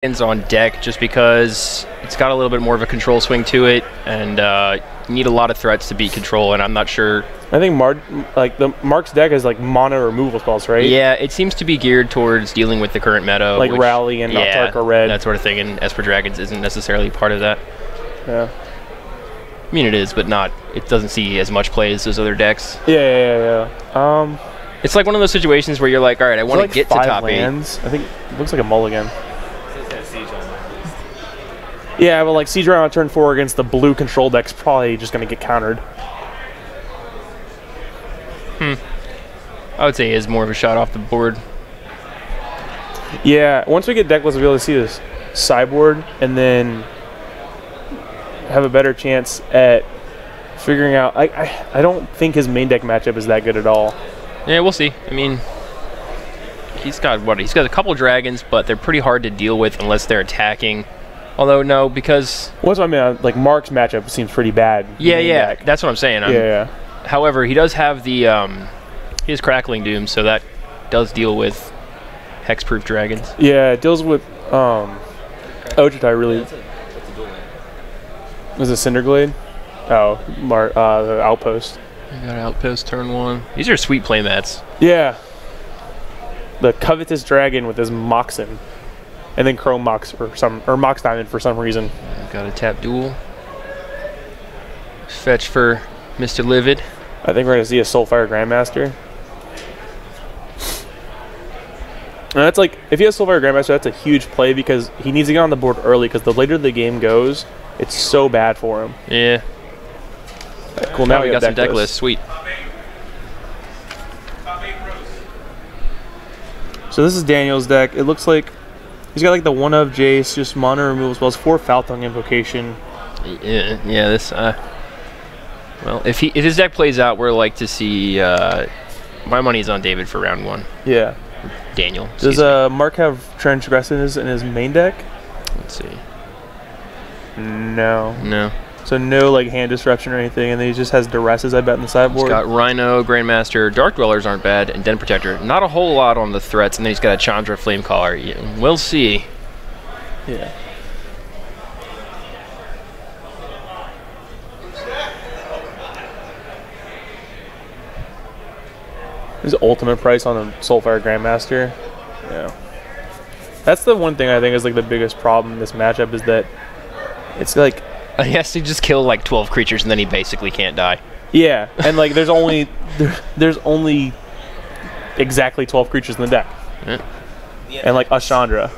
on deck just because it's got a little bit more of a control swing to it, and you need a lot of threats to beat control, and I'm not sure. I think Mark's deck is like mono removal spells, right? Yeah, it seems to be geared towards dealing with the current meta. Like Rally and Noctarka Red. That sort of thing, and Esper Dragons isn't necessarily part of that. Yeah. I mean, it is, but not. It doesn't see as much play as those other decks. Yeah. It's like one of those situations where you're like, all right, I want to get to top lands. 8. I think it looks like a mulligan. Yeah, but like Siege Round on turn 4 against the blue control deck's probably just going to get countered. I would say he is more of a shot off the board. Yeah, once we get deckless, we'll be able to see this sideboard and then have a better chance at figuring out. I don't think his main deck matchup is that good at all. Yeah, we'll see. I mean, he's got what? He's got a couple dragons, but they're pretty hard to deal with unless they're attacking. Although no, because what's what I mean? Like Mark's matchup seems pretty bad. Yeah, that's what I'm saying. Yeah. However, he does have the he has Crackling Doom, so that does deal with hexproof dragons. Yeah, it deals with Ojutai really. Was it Cinderglade? Oh, the Outpost. You got Outpost turn 1. These are sweet playmats. Yeah. The Covetous Dragon with his Moxen. And then Chrome Mox or Mox Diamond for some reason. Got a tap duel. Fetch for Mr. Livid. I think we're going to see a Soulfire Grandmaster. And that's like, if he has Soulfire Grandmaster, that's a huge play because he needs to get on the board early because the later the game goes, it's so bad for him. Yeah. Right, cool, now we got some deck lists. Sweet. So this is Daniel's deck. It looks like he's got like the 1-of Jace, just mono removal spells, 4 Foul Tongue Invocation. Yeah, this, well, if his deck plays out, we're like to see, my money's on David for round 1. Yeah. Daniel. Does Mark have Transgress in his main deck? Let's see. No. So no like hand disruption or anything, and then he just has Duresses, I bet, in the sideboard. He's got Rhino, Grandmaster, Dark Dwellers aren't bad, and Den Protector. Not a whole lot on the threats, and then he's got a Chandra Flamecaller. Yeah, we'll see. Yeah. His ultimate price on the Soulfire Grandmaster. Yeah. That's the one thing I think is like the biggest problem in this matchup is that it's like he has to just kill like 12 creatures and then he basically can't die. Yeah, and like there's only exactly 12 creatures in the deck. Yeah. And like a Chandra.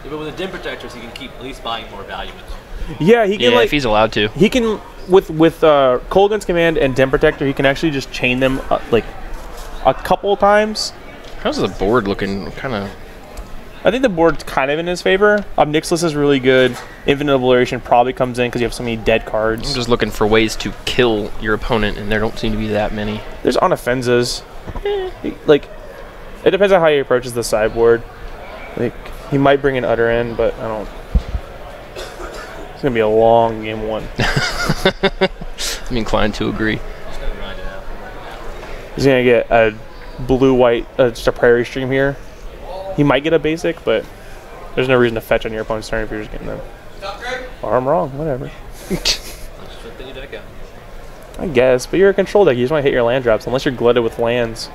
Yeah, but with the Den Protectors, he can keep at least buying more value. Yeah, he can like if he's allowed to. He can with Kolaghan's Command and Den Protector, he can actually just chain them like a couple times. How's the board looking? Kind of. I think the board's kind of in his favor. Nixless is really good. Infinite Obliteration probably comes in because you have so many dead cards. I'm just looking for ways to kill your opponent, and there don't seem to be that many. There's Unoffensas. Like, it depends on how he approaches the sideboard. Like, he might bring an Utter in, but I don't. It's gonna be a long game 1. I'm inclined to agree. He's gonna get a blue-white, just a Prairie Stream here. He might get a basic, but there's no reason to fetch on your opponent's turn if you're just getting them. Or I'm wrong, whatever. I guess, but you're a control deck. You just want to hit your land drops, unless you're glutted with lands.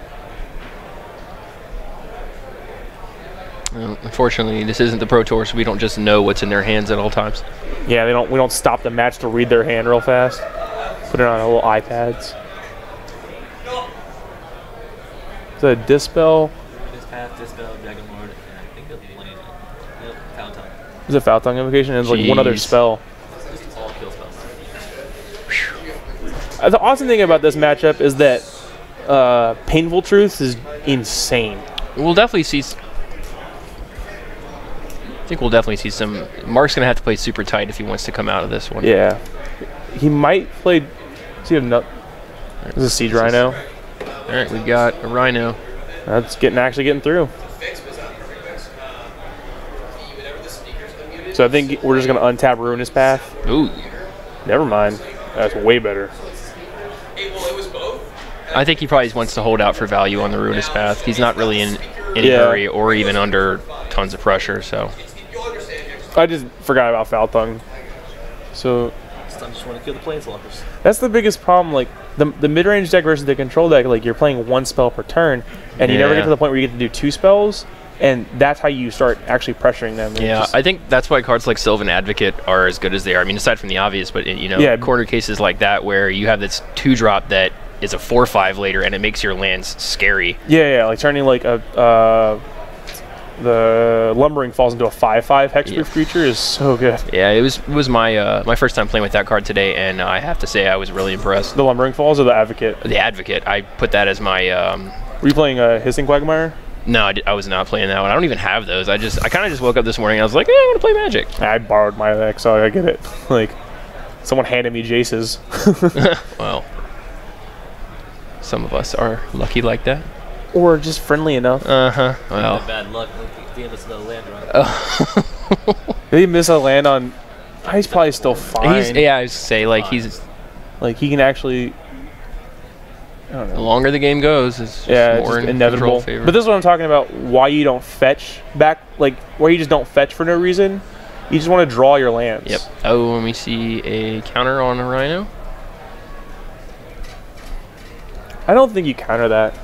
Well, unfortunately, this isn't the Pro Tour, so we don't just know what's in their hands at all times. Yeah, we don't stop the match to read their hand real fast. Put it on little iPads. Is that a Dispel? Dispel, Dragon Lord, and I think it'll be Lane. Yep, Foul Tongue. Is it Foul Tongue Invocation? And it's like one other spell. Just all kill spells. The awesome thing about this matchup is that Painful Truth is insane. We'll definitely see. I think we'll definitely see some. Mark's gonna have to play super tight if he wants to come out of this one. Yeah, he might play. See a nut. This is a Siege Rhino. All right, we got a Rhino. That's actually getting through. So I think we're just gonna untap Ruinous Path. Ooh. Never mind. That's way better. I think he probably wants to hold out for value on the Ruinous Path. He's not really in any hurry or even under tons of pressure. So I just forgot about Foul Tongue. So Sometimes you just want to kill the planeswalkers. that's the biggest problem. Like the mid-range deck versus the control deck, like you're playing one spell per turn, and you never get Yeah. to the point where you get to do 2 spells, and that's how you start actually pressuring them. And yeah, just- I think that's why cards like Sylvan Advocate are as good as they are. I mean, aside from the obvious, but you know, Yeah. corner cases like that where you have this 2-drop that is a 4/5 later, and it makes your lands scary. yeah, like turning like the Lumbering Falls into a 5/5 hexproof creature is so good. Yeah, it was my my first time playing with that card today, and I have to say I was really impressed. The Lumbering Falls or the Advocate? The Advocate, I put that as my. Were you playing Hissing Quagmire? No, I was not playing that one. I don't even have those. I kind of just woke up this morning and I was like, I want to play Magic. I borrowed my deck, so I get it. Like, someone handed me Jace's. Well, some of us are lucky like that. Or just friendly enough. Uh-huh. Well. Bad luck. Damn, it's another land drop. Did he miss a land on... He's probably still fine. Yeah, I was say, like, he's... Like, he can actually... I don't The know. longer the game goes, it's just Yeah, it's more just in inevitable. control favor. But this is what I'm talking about. Why you don't fetch back... Like, why you just don't fetch for no reason. You just want to draw your lands. Yep. Oh, let me see a counter on a Rhino. I don't think you counter that.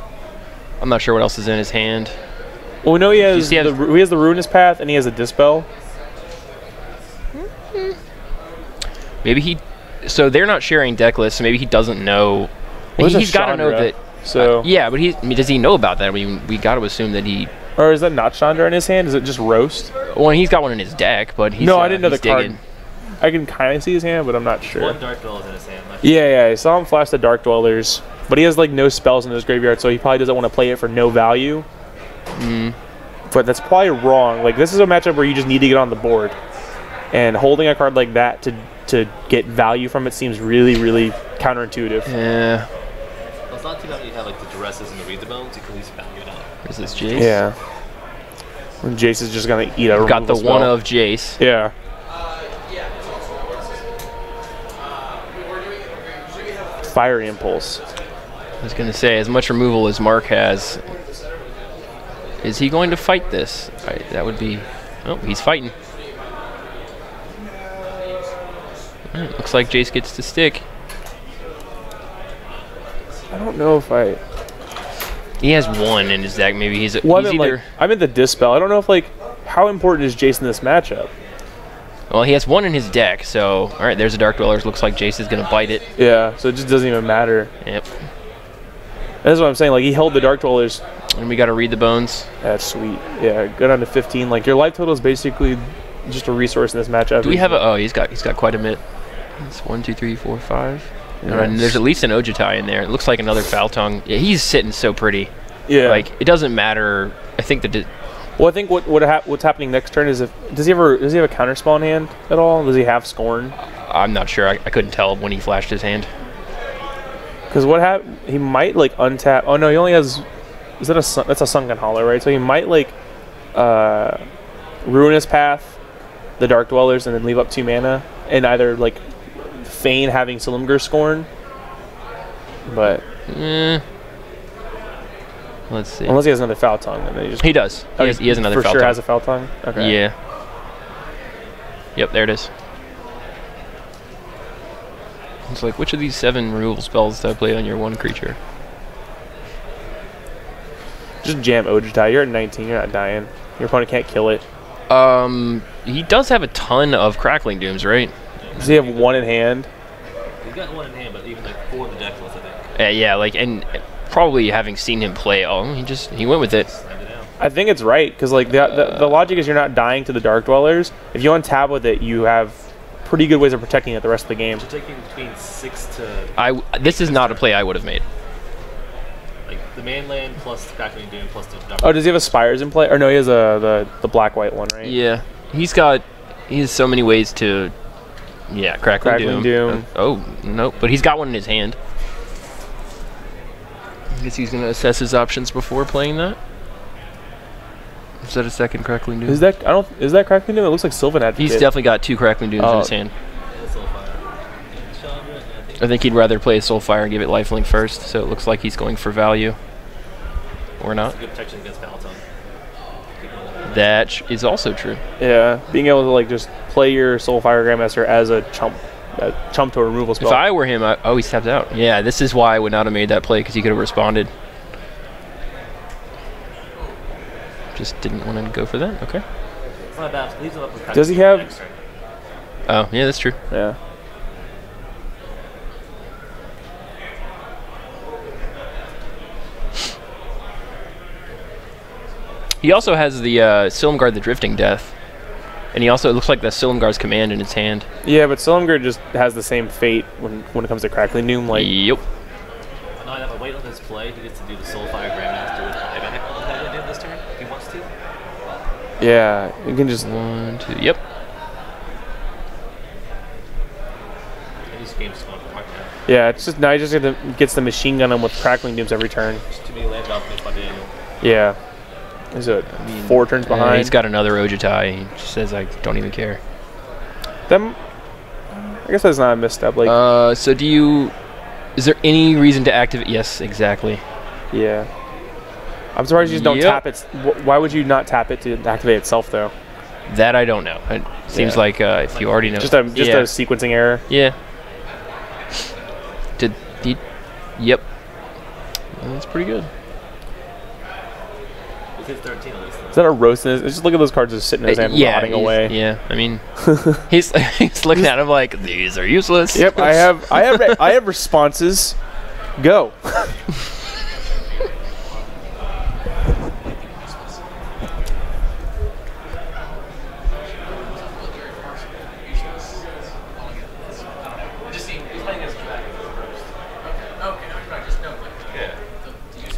I'm not sure what else is in his hand. Well, we know he has, he has- he has the Ruinous Path and he has a Dispel. Maybe he... So they're not sharing deck lists, so maybe he doesn't know... Well, there's He's a got to know Chandra, that... So... yeah, but I mean, does he know about that? I mean, we got to assume that he... Or is that not Chandra in his hand? Is it just Roast? Well, he's got one in his deck, but he's... No, I didn't know the he's card. digging. I can kind of see his hand, but I'm not sure. One Dark Dwellers in his hand. Like, Yeah, I saw him flash the Dark Dwellers, but he has like no spells in his graveyard, so he probably doesn't want to play it for no value. But that's probably wrong. Like, this is a matchup where you just need to get on the board, and holding a card like that to get value from it seems really, really counterintuitive. Yeah. well, it's not too bad that you have like the Duresses and the Read the Bones. You can at least value it out. Is this Jace? Yeah. And Jace is just gonna eat a Got the removal one spell. of Jace. Yeah. Fiery Impulse. I was going to say, as much removal as Mark has, is he going to fight this? That would be... Oh, he's fighting. Alright, looks like Jace gets to stick. I don't know if I... He has one in his deck. Maybe he's Well, he's I'm either... like, I'm in the Dispel. I don't know if, like, how important is Jace in this matchup? Well, he has one in his deck, so... Alright, there's a Dark Dwellers. Looks like Jace is going to bite it. Yeah, so it just doesn't even matter. Yep. That's what I'm saying. Like, he held the Dark Dwellers. And we got to read the bones. That's sweet. Yeah, go down to 15. Like, your life total is basically just a resource in this matchup. Do we have a... Oh, he's got quite a bit. It's 1, 2, 3, 4, 5. Yeah. And there's at least an Ojutai in there. It looks like another Foul Tongue. Yeah, he's sitting so pretty. Yeah. Like, it doesn't matter. I think that... Well, I think what's happening next turn is does he have a counterspell in hand at all? Does he have Scorn? I'm not sure. I couldn't tell when he flashed his hand. Because he might like untap. Oh no, he only has. Is that that's a Sunken Hollow, right? So he might like Ruinous Path, the Dark Dwellers, and then leave up 2 mana, and either like feign having Salimgar Scorn. But Let's see. unless he has another Foul Tongue, then he just He does. He has another for Foul sure Tongue. has a Foul Tongue. Okay. Yeah. Yep, there it is. It's like, which of these 7 removal spells do I play on your one creature? Just jam Ojutai. You're at 19. You're not dying. Your opponent can't kill it. He does have a ton of Crackling Dooms, right? Does he have 1 in hand? He's got one in hand, but even like 4 in the deck list, I think. Yeah, like, and probably having seen him play, he went with it. Slammed it down. I think it's right because like the logic is you're not dying to the Dark Dwellers. If you untap with it, you have pretty good ways of protecting it the rest of the game. You're taking between 6 to This is not a play I would have made. like the main land plus the Crackling Doom plus the Dark. Oh, does he have a Spires in play? Or no, he has the black-white one, right? Yeah, he has so many ways to, Crackling Doom. Oh, nope, but he's got one in his hand. I guess he's gonna assess his options before playing that. Is that a second Crackling Doom? Is that Crackling Doom? It looks like Sylvan Advocate. He's definitely got 2 Crackling Dooms in his hand. And Soulfire. And Chandra, and I think I think he'd rather play a Soulfire and give it lifelink first, so it looks like he's going for value. Or not. it's a good protection against Foul Tongue. That is also true. Yeah, being able to like just play your Soulfire Grandmaster as a chump to a removal spell. If I were him, I always tapped out. Yeah, this is why I would not have made that play, because he could have responded. Just didn't want to go for that. Okay. Does he have? Oh, yeah, that's true. Yeah. He also has the Silumgar the Drifting Death. And he also, it looks like the Silumgar's command in his hand. Yeah, but Silumgar just has the same fate when it comes to Crackling Doom. Like, yep. No, I have to wait on this play. He gets to do the Soulfire Grandmaster with buyback on Crackling Doom this turn if he wants to. yeah, you can just 1, 2, yep. And these games going for Mark now. yeah. It's just now he just gets the machine gun him with Crackling Dooms every turn. There's too many land drops made by Daniel. Yeah. Is it 4 turns behind? He's got another Ojutai. He just says, I don't even care. Them. I guess that's not a misstep. Like, So do you... Is there any reason to activate... Yes, exactly. yeah. I'm surprised you just don't Yep. tap it. Why would you not tap it to activate itself though? That I don't know. It seems Yeah. like if you already know... Just a yeah. sequencing error. Yeah. Did he... Yep. Well, that's pretty good. He did 13 on this thing. Is that a roast? Just look at those cards just sitting in his hand, rotting away. Yeah, I mean, he's looking at him like, these are useless. Yep, I have responses. Go.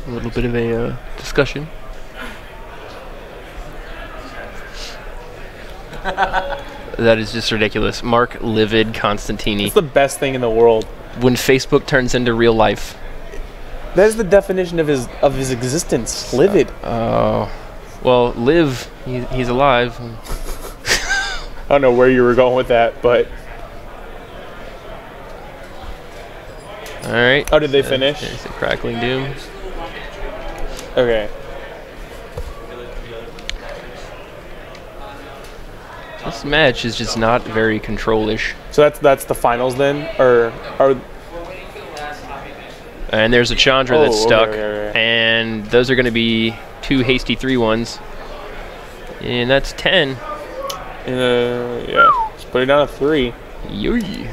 A little bit of a discussion. That is just ridiculous. Mark Livid Costantini. It's the best thing in the world. When Facebook turns into real life. That is the definition of his existence. Livid. Oh. Well, live. He's alive. I don't know where you were going with that, but All right. Oh, did they finish? There's a Crackling Doom. okay. This match is just not very control-ish. So that's the finals then, or And there's a Chandra that's okay, stuck, okay. and those are going to be 2 hasty 3-1s, and that's 10. Yeah. Just put it down to 3. Yoy.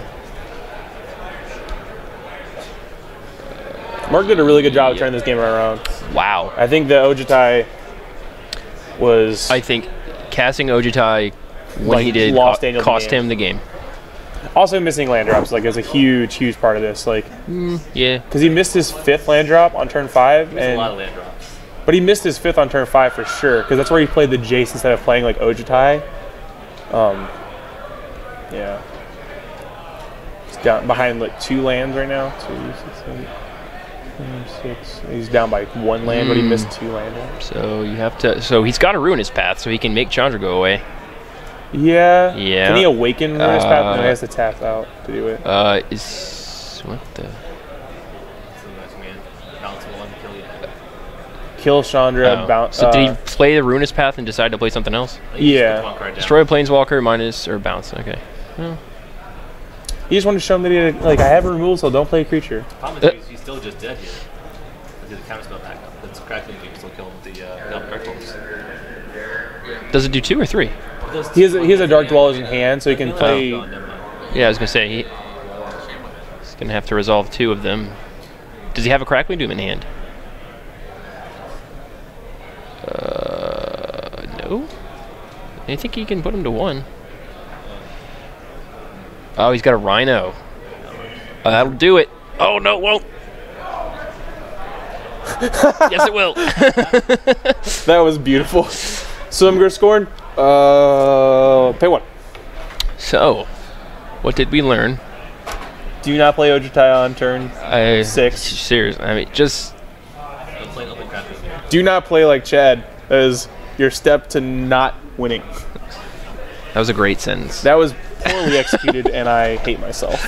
Mark did a really good job of turning this game around. Wow. I think the Ojutai was. I think casting Ojutai when Like, he did lost Daniel the cost game. him the game. Also missing land drops is a huge part of this. Like, Yeah. because he missed his 5th land drop on turn 5, There's a lot of land drops. but he missed his 5th on turn 5 for sure. Because that's where he played the Jace instead of playing like Ojutai. Yeah. He's down behind like 2 lands right now. 2, 6, 8, 6. He's down by 1 land, but he missed 2 land drops. So you have to. So he's got to ruin his path so he can make Chandra go away. Yeah. Yeah. Can he awaken Ruinous Path? And then he has to tap out to do it. Is what the? So that's man. Bounce will kill you. Kill Chandra. Oh. Bounce. So did he play the Ruinous Path and decide to play something else? Yeah. One card down. Destroy a Planeswalker minus or bounce. Okay. Well, He just wanted to show him that he had, like, I have a removal, so don't play a creature. Problem is he's still just dead here. Let's do the counterspell back up. That's Crackling Doom still kill him with the Dark Bolts. does it do 2 or 3? He has a Dark Dwellers in hand, so he can play. Oh, never mind. Yeah, I was gonna say he's gonna have to resolve 2 of them. Does he have a Crackling Doom in hand? No. I think he can put him to 1. Oh, he's got a Rhino. That'll do it. Oh no, it won't. Yes, it will. That was beautiful. Silumgar scored. Pay 1. So, what did we learn? Do not play Ojutai on turn 6. Seriously, I mean, just Don't play open Crackling Doom. Do not play like Chad. That is your step to not winning. that was a great sentence. That was poorly executed, and I hate myself.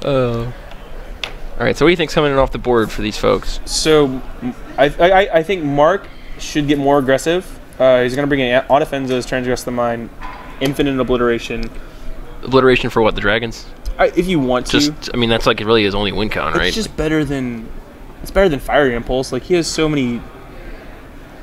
Oh. All right, so what do you think's coming in off the board for these folks? So, I think Mark should get more aggressive. He's going to bring in on offenses, transgress the mind, infinite obliteration. Obliteration for what? The dragons? If you want to. I mean, that's like really his only win con, right? It's just better than. It's better than Fiery Impulse. Like he has so many.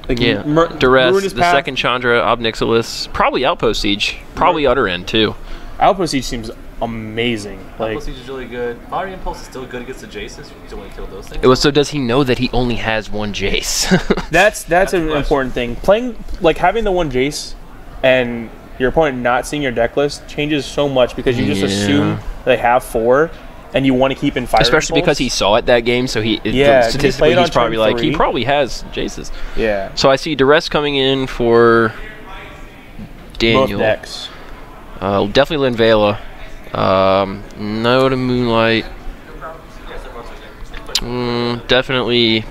Like Yeah. Duress, the second Chandra, Obnixilis, probably Outpost Siege, probably Utter End too. Outpost Siege seems amazing. Like Outpost Siege is really good. Fiery Impulse is still good against the Jaces. You still want to kill those things. It was, so does he know that he only has one Jace? that's an important thing. Playing like having the one Jace, and your opponent not seeing your deck list changes so much because you just assume they have 4, and you want to keep in Fire. Especially Impulse. because he saw it that game, so statistically he's probably like he probably has Jaces. Yeah. So I see Duress coming in for Daniel. Both decks. Definitely Linvala. No to Moonlight. Definitely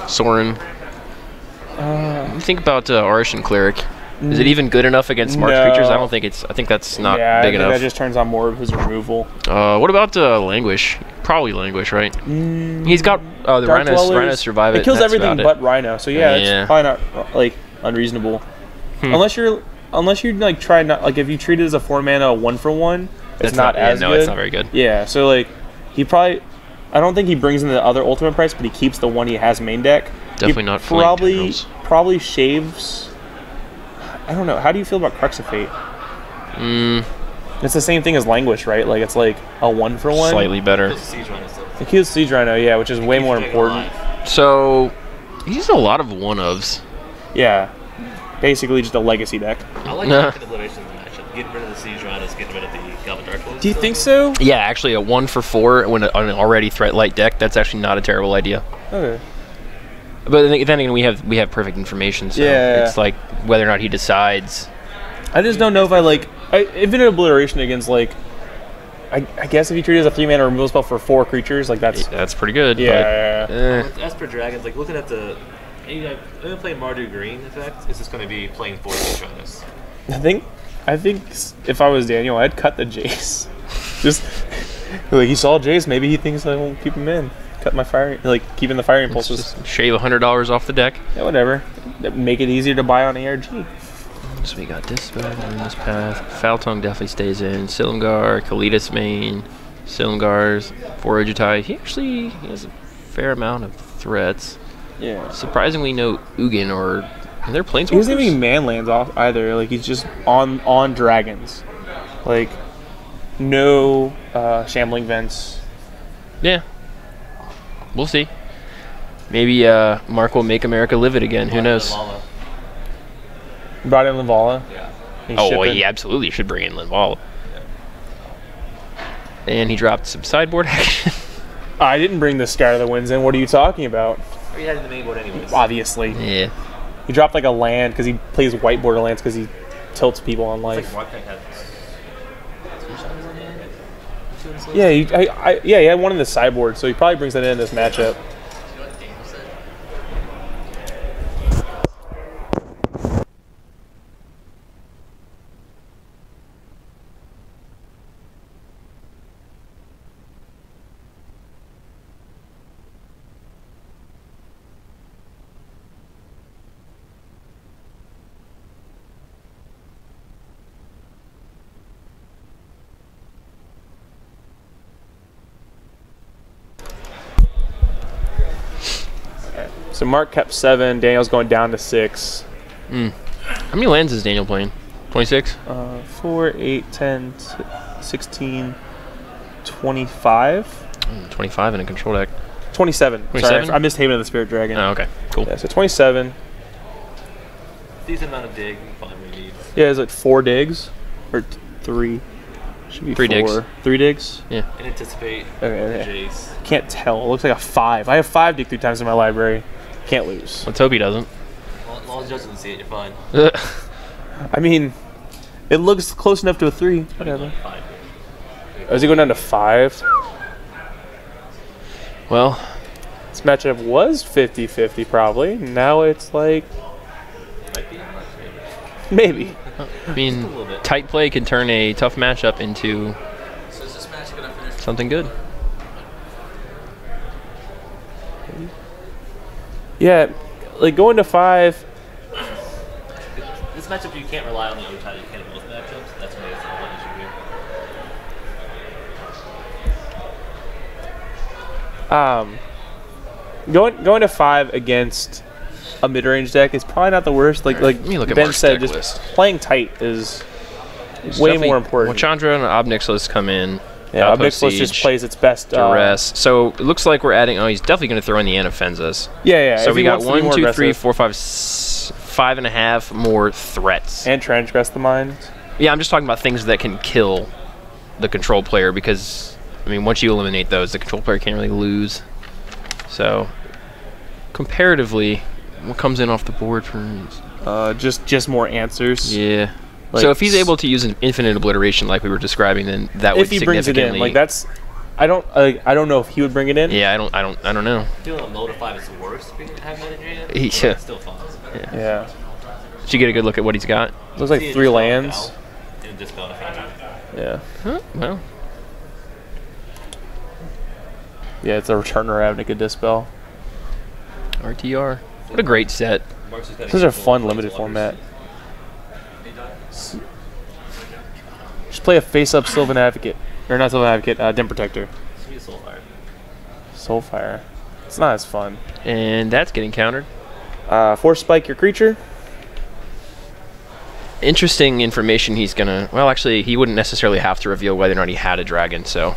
Sorin. What do you think about Arshan Cleric? Is it even good enough against March creatures? I don't think it's. I think that's not big enough. That just turns on more of his removal. What about Languish? Probably Languish, right? He's got the Rhino survive it. It kills everything but Rhino, so yeah, it's probably not like unreasonable. Unless you like try not like if you treat it as a 4-mana 1-for-1, it's not as good. No, it's not very good. Yeah, so like he probably. I don't think he brings in the other ultimate price, but he keeps the one he has main deck. Definitely not. Probably shaves. I don't know. How do you feel about Crux of Fate? It's the same thing as Languish, right? Like it's like a 1-for-1. Slightly better. It kills Siege Rhino, yeah, which is way more important. So he uses a lot of 1-ofs. Yeah, basically just a legacy deck. I like the obliteration in the matchup. Getting rid of the Siege Rhinos, getting rid of the Galvan Dark Wolves. Do you think so? Yeah, actually a 1-for-4 when on an already threat light deck, that's actually not a terrible idea. Okay. But then again, we have perfect information, so it's like whether or not he decides. I just don't know if I like infinite obliteration against like. I guess if you treat it as a 3-mana removal spell for 4 creatures, like that's pretty good. Yeah. With Esper Dragons, like looking at the, I'm gonna play Mardu Green effect. It's just gonna be playing 4 Siege Rhinos. I think if I was Daniel, I'd cut the Jace. Just like he saw Jace, maybe he thinks I won't keep him in. Cut my fire, like keeping the fire impulses. Just shave $100 off the deck. Yeah, whatever. Make it easier to buy on ARG. So we got Dispel in this path. Faltong definitely stays in. Silumgar, Kalitas main, Silumgar's Foragitai. He has a fair amount of threats. Yeah. Surprisingly, no Ugin or are there planeswalkers? He doesn't even man lands off either. Like he's just on dragons. Like no shambling vents. Yeah. We'll see. Maybe Mark will make America live it again. Who knows? Brought in Linvala. Yeah. Well, he absolutely should bring in Linvala. Yeah. And he dropped some sideboard action. I didn't bring the Scatter the Winds in. What are you talking about? He had in the main board anyways. Obviously. Yeah. He dropped like a land because he plays white borderlands because he tilts people on life. Like Mark had 2 shadows in hand. Yeah, he had one in the sideboard, so he probably brings that in this matchup. So Mark kept 7. Daniel's going down to 6. How many lands is Daniel playing? 26? 4, 8, 10, 16, 25. 25 in a control deck. 27. 27? Sorry, I missed Haven of the Spirit Dragon. Oh, okay. Cool. Yeah, so 27. Decent amount of dig. Finally need. Yeah, it's like 4 digs. Or 3. Should be 3 4. digs. 3 digs? Yeah. And anticipate. Okay. Jace. Can't tell. It looks like a 5. I have 5 dig 3 times in my library. Can't lose. Let's hope he doesn't. Well, as long as Judge doesn't see it, you're fine. I mean, it looks close enough to a 3. Whatever. 5. Oh, is he going down to 5? Well, this matchup was 50-50 probably. Now it's like... Might be. Maybe. I mean, tight play can turn a tough matchup into something good. Yeah, like going to 5. This matchup, you can't rely on the Otai. You can in most matchups. That's why it's one issue here. Going to 5 against a mid-range deck is probably not the worst. Like Let me look at Ben Mark's said, deck just list. playing tight is It's way definitely- more important. Well, Chandra and Obnixilus come in. Yeah, Outpost Obnixilus just Siege, plays its best. Duress. So it looks like we're adding. Oh, he's definitely going to throw in the Anafenzas. Yeah. So if we he got wants to be 1, more 2, 3, aggressive. 4, 5, 5.5 more threats. And transgress the mind. Yeah, I'm just talking about things that can kill the control player because, I mean, once you eliminate those, the control player can't really lose. So, comparatively, what comes in off the board for? Just more answers. Yeah. Like, So if he's able to use an infinite obliteration like we were describing, then that would if he brings it significantly. in, like that's, I don't know if he would bring it in. Yeah, I don't know. I feel like Mode 5 is worse if you have MTG. Yeah. It's still fun. Yeah. Did you get a good look at what he's got? Looks like 3 lands. And Dispel Defender. Yeah. Huh? Well, Yeah, it's a Return to Ravnica Dispel. RTR. What a great set. Mark's just gotta This is get a full fun planeswalkers. limited format. Just play a face-up Sylvan Advocate. Or not Sylvan Advocate, Den Protector. Just use Soulfire. Soulfire. It's not as fun. And that's getting countered. Force Spike your creature. Interesting information he's gonna. Well, actually, he wouldn't necessarily have to reveal whether or not he had a dragon. So,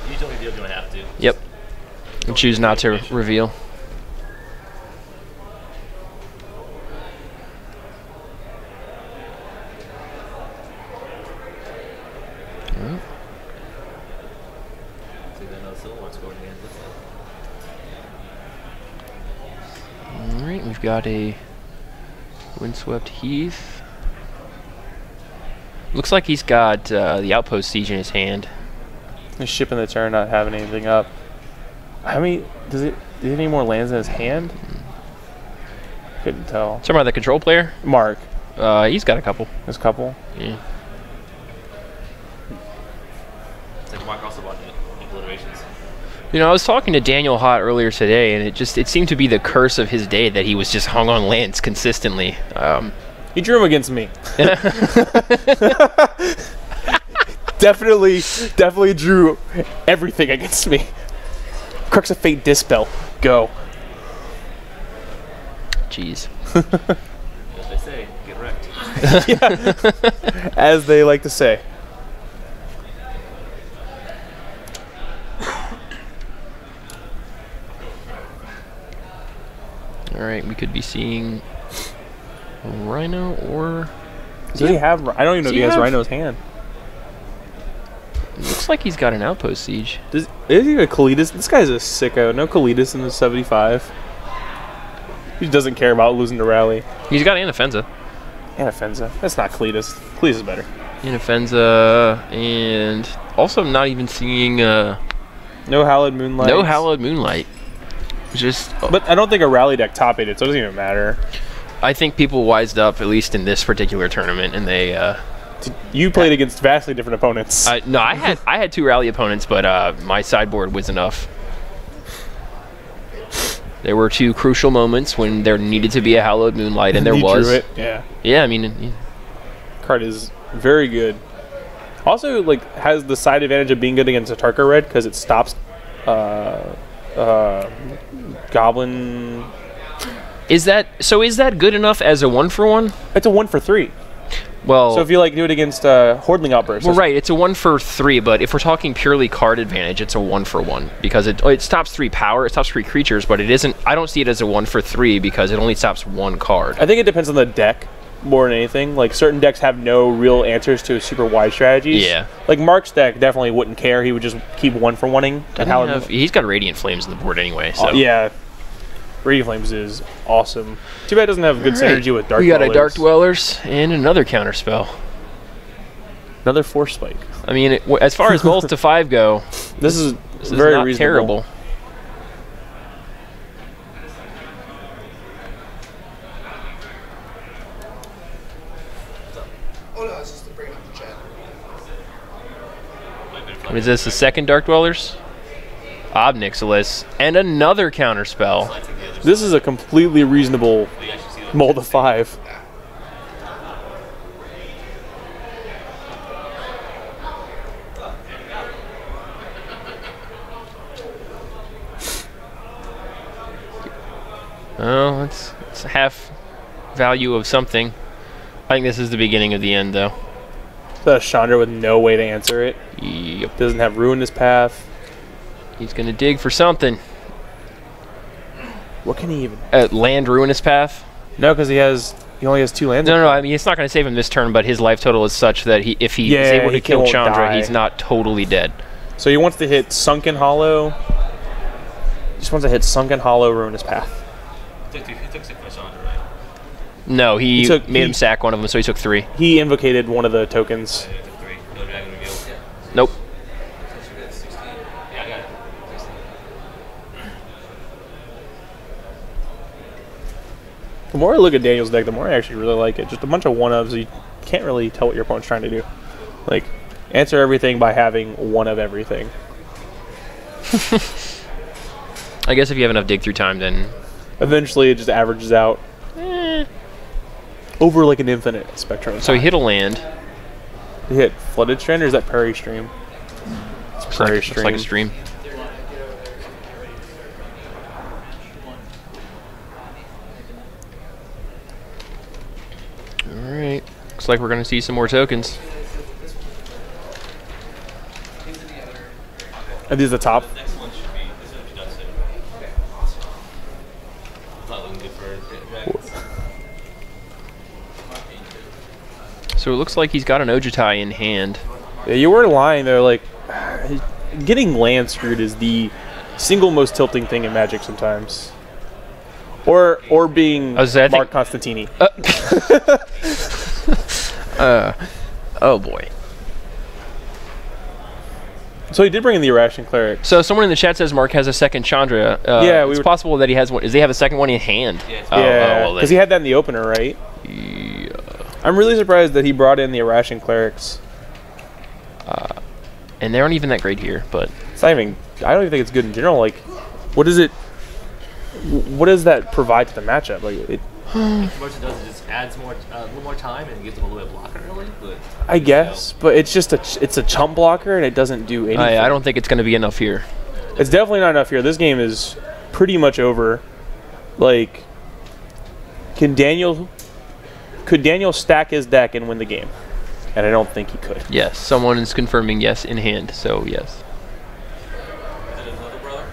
You don't feel you have to. yep. And choose not to reveal. All right, we've got a Windswept Heath. Looks like he's got the Outpost Siege in his hand. He's shipping the turn, not having anything up. How many does it? Do he have any more lands in his hand? Couldn't tell. Talking about the control player? Mark, He's got a couple. there's a couple. Yeah. It's like Mark also bought obliterations. You know, I was talking to Daniel Hott earlier today, and it seemed to be the curse of his day that he was just hung on lands consistently. He drew him against me. definitely drew everything against me. Crux of Fate Dispel. Go. Jeez. As they say, get wrecked. As they like to say. All right, we could be seeing a Rhino or... Does he have? I don't even know if he has have- Rhino's hand. Looks like he's got an Outpost Siege. Is he a Kalitas? This guy's a sicko. No Kalitas in the 75. He doesn't care about losing to Rally. He's got Anafenza. Anafenza. That's not Kalitas. Kalitas is better. Anafenza, and also I'm not even seeing No Hallowed Moonlight. no Hallowed Moonlight. Just, But I don't think a Rally deck top 8 it, so it doesn't even matter. I think people wised up, at least in this particular tournament, and they... You played against vastly different opponents. no, I had 2 rally opponents, but my sideboard was enough. There were 2 crucial moments when there needed to be a Hallowed Moonlight, and there He was. drew it. Yeah. Yeah, I mean, Card is very good. Also, like, has the side advantage of being good against a Tarka Red because it stops Goblin. is that good enough as a 1-for-1? It's a 1 for 3. Well, So if you like do it against Hordling Outburst. well, right, it's a 1-for-3, but if we're talking purely card advantage, it's a 1-for-1 because it stops 3 power, it stops 3 creatures, but it isn't. I don't see it as a 1-for-3 because it only stops 1 card. I think it depends on the deck more than anything. Like certain decks have no real answers to super wide strategies. Yeah. Like Mark's deck definitely wouldn't care. He would just keep 1-for-1ing. Doesn't he's got Radiant Flames in the board anyway, so. Yeah. Radiant Flames is awesome. Too bad it doesn't have good synergy with Dark We got Dwellers. a Dark Dwellers and another counterspell. Another Force Spike. I mean, as far as mulls to 5 go, This is this very is not reasonable. terrible. Oh no, it's just to bring up the chat. What is this, the second Dark Dwellers? Obnixilus, and another counterspell. I take the other This is a completely reasonable mold of 5. Oh, it's half value of something. I think this is the beginning of the end, though. That's Chandra with no way to answer it. Yep. Doesn't have Ruinous Path. He's gonna dig for something. What can he even? Land Ruinous Path. No, because he only has 2 lands. No, I mean it's not gonna save him this turn, but his life total is such that if he is able to kill Chandra, die. he's not totally dead. So he wants to hit Sunken Hollow. Just wants to hit Sunken Hollow, Ruinous Path. He took 6 by Chandra, right? No, he made him sack one of them, so he took 3. He invocated one of the tokens. Yeah, he took 3. No dragon reveal. Yeah. Nope. Yeah, I got it. The more I look at Daniel's deck, the more I actually really like it. Just a bunch of 1-ofs. You can't really tell what your opponent's trying to do. Like, answer everything by having 1 of everything. I guess if you have enough dig through time, then Eventually, it just averages out over like an infinite spectrum. so he hit a land. He hit Flooded Strand, or is that Prairie Stream? It's Prairie Looks like a stream. All right. Looks like we're gonna see some more tokens. And these are the top. Next one should be, this one should be done soon. Okay, awesome. Not looking good for dragons. So it looks like he's got an Ojutai in hand. Yeah, you were lying though. Like, getting land screwed is the single most tilting thing in Magic sometimes. Or being Mark Costantini. Oh boy. So he did bring in the Irrational Cleric. So someone in the chat says Mark has a second Chandra. Yeah, it's possible that he has one. Does he have a second one in hand? Yeah, it's Yeah, because he had that in the opener, right? Yeah. I'm really surprised that he brought in the Irrational Clerics. And they aren't even that great here, but It's not even. I don't even think it's good in general. Like, what is it? What does that provide to the matchup? Like, it. What it does is just adds more, a little more time and gives them a little bit of blocker early. But I guess, but it's just it's a chump blocker and it doesn't do anything. I don't think it's going to be enough here. It's definitely not enough here. This game is pretty much over. Like, could Daniel stack his deck and win the game? And I don't think he could. Yes, someone is confirming yes in hand, so yes. is it another brother?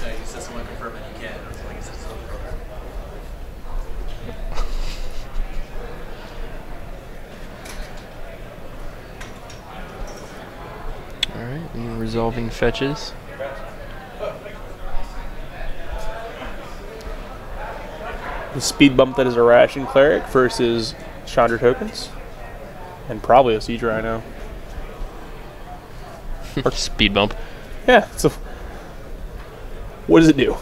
No, he says someone confirm it, you can. That's why he says it's another brother. Alright, we're resolving fetches. The speed bump that is a Ration Cleric versus Chandra tokens. And probably a Siege Rhino. Speed bump. Yeah, so what does it do?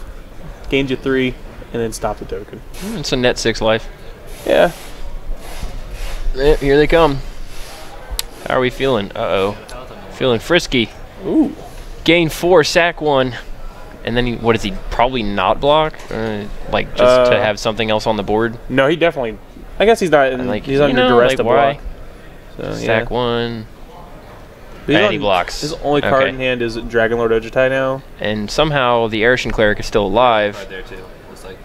Gains you 3 and then stop the token. It's a net 6 life. Yeah. Yep, here they come. How are we feeling? Uh-oh. Feeling frisky. Ooh. Gain 4, sack 1. And then, what is he? Probably not block? Like, just to have something else on the board? No, he definitely. I guess he's not. He's under duress like to why? block. So, Sack 1. He's And he blocks. His only card Okay. in hand is Dragonlord Ojutai now. And somehow the Arishan Cleric is still alive. Right there too. Looks like.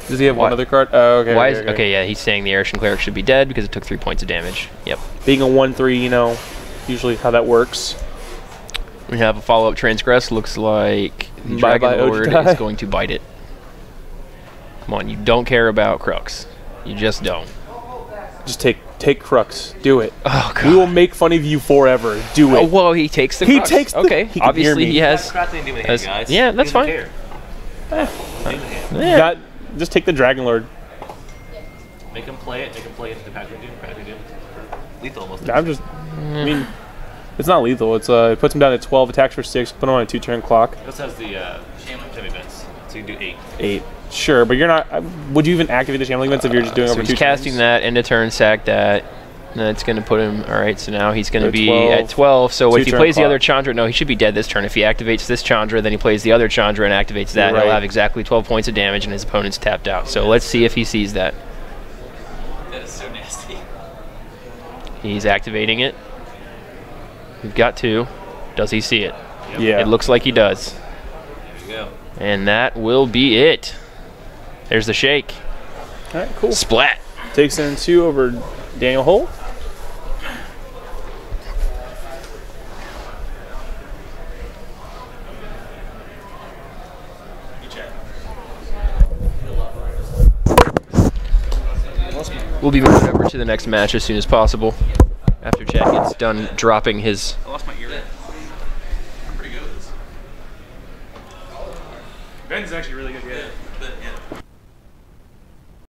Does he have Why- one other card? Oh, okay. Why okay, is okay? Yeah, he's saying the Arishan Cleric should be dead because it took 3 points of damage. Yep. Being a 1/3, you know, usually how that works. We have a follow-up transgress. Looks like the Bye-bye, Dragon Lord Ojutai. is going to bite it. Come on, you don't care about Crux. You just don't. Just take Crux. Do it. Oh god. We will make fun of you forever. Do Oh, it. well, he takes the He Crux. takes the- Okay, he can obviously hear me. he has. Crap didn't do anything, has- guys. yeah, that's He doesn't fine. care. Yeah. That, just take the Dragonlord. Make him play it. Make him play it into the Patrick Doom. Patrick Doom. Lethal almost. I mean, it's not lethal. It puts him down at 12, attacks for 6, put him on a 2-turn clock. It also has the Sham events, so you can do 8. 8. Sure, but you're not. Would you even activate the Shambling events if you're just doing So over he's 2 casting turns? that, end of turn, sack that. That's going to put him, all right, so now he's going to be 12. at 12. So if he Two-turn plays the clock. other Chandra, no, he should be dead this turn. If he activates this Chandra, then he plays the other Chandra and activates that, You're he'll right. have exactly 12 points of damage and his opponent's tapped out. So let's see if he sees that. That is so nasty. He's activating it. We've got 2. Does he see it? Yeah. It looks like he does. There you go. And that will be it. There's the shake. All right, cool. Splat. Takes in 2 over Daniel Holt. We'll be moving over to the next match as soon as possible after Chad gets done dropping his... I lost my ear. I'm pretty good at this. Ben's actually really good. Yeah.